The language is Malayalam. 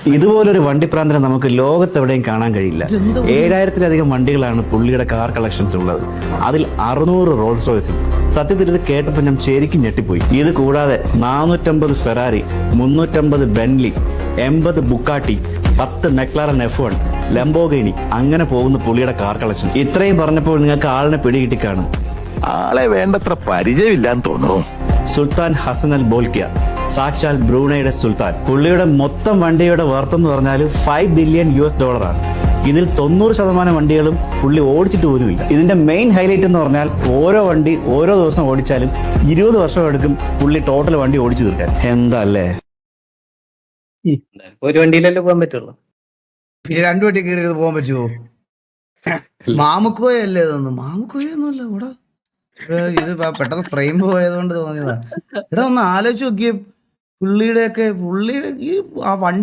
ഇതുപോലൊരു വണ്ടിപ്രാന്തനെ നമുക്ക് ലോകത്തെവിടെയും കാണാൻ കഴിയില്ല. 7000-ലധികം വണ്ടികളാണ് പുള്ളിയുടെ കാർ കളക്ഷൻസ് ഉള്ളത്. അതിൽ 600 റോൾസ് റോയ്സും. സത്യത്തിൽ ഇത് കേട്ടപ്പോൾ ഞാൻ ശരിക്കും ഞെട്ടിപ്പോയി. ഇത് കൂടാതെ 450 ഫെറാറി, 350 ബെൻലി, 80 ബുക്കാട്ടി, 10 മെക്ലാറൻ F1, ലംബോഗിനി, അങ്ങനെ പോകുന്ന പുള്ളിയുടെ കാർ കളക്ഷൻസ്. ഇത്രയും പറഞ്ഞപ്പോൾ നിങ്ങൾക്ക് ആളിനെ പിടികിട്ടി കാണും. ആളെ വേണ്ടത്ര പരിചയമില്ലാന്ന് തോന്നുന്നു. സുൽത്താൻ ഹസൻ അൽ ബോൽക്കിയ, സാക്ഷാൽ ബ്രൂണയുടെ സുൽത്താൻ. പുള്ളിയുടെ മൊത്തം വണ്ടിയുടെ വർത്ത് എന്ന് പറഞ്ഞാൽ $5 ബില്യൺ ആണ്. ഇതിൽ 90% വണ്ടികളും പുള്ളി ഓടിച്ചിട്ട് പോലുമില്ല. ഇതിന്റെ മെയിൻ ഹൈലൈറ്റ് എന്ന് പറഞ്ഞാൽ ഓരോ വണ്ടി ഓരോ ദിവസം ഓടിച്ചാലും 20 വർഷം എടുക്കും പുള്ളി ടോട്ടൽ വണ്ടി ഓടിച്ചു തീർക്കാൻ. എന്താ അല്ലേ? ഒരു വണ്ടിയിലല്ലേ പോകാൻ പറ്റുള്ളൂ. പിന്നെ 2 വണ്ടി കയറി പോകാൻ പറ്റുമോ? മാമുക്കോയല്ലേ ഇതൊന്നും? മാമുക്കോയൊന്നുമല്ല ഇവിടെ. ഇത് പെട്ടെന്ന് ഫ്രെയിം പോയതുകൊണ്ട് തോന്നിയതാ. ഇവിടെ ഒന്ന് ആലോചിച്ച് നോക്കിയേ, പുള്ളിയുടെ ഈ ആ വണ്ടി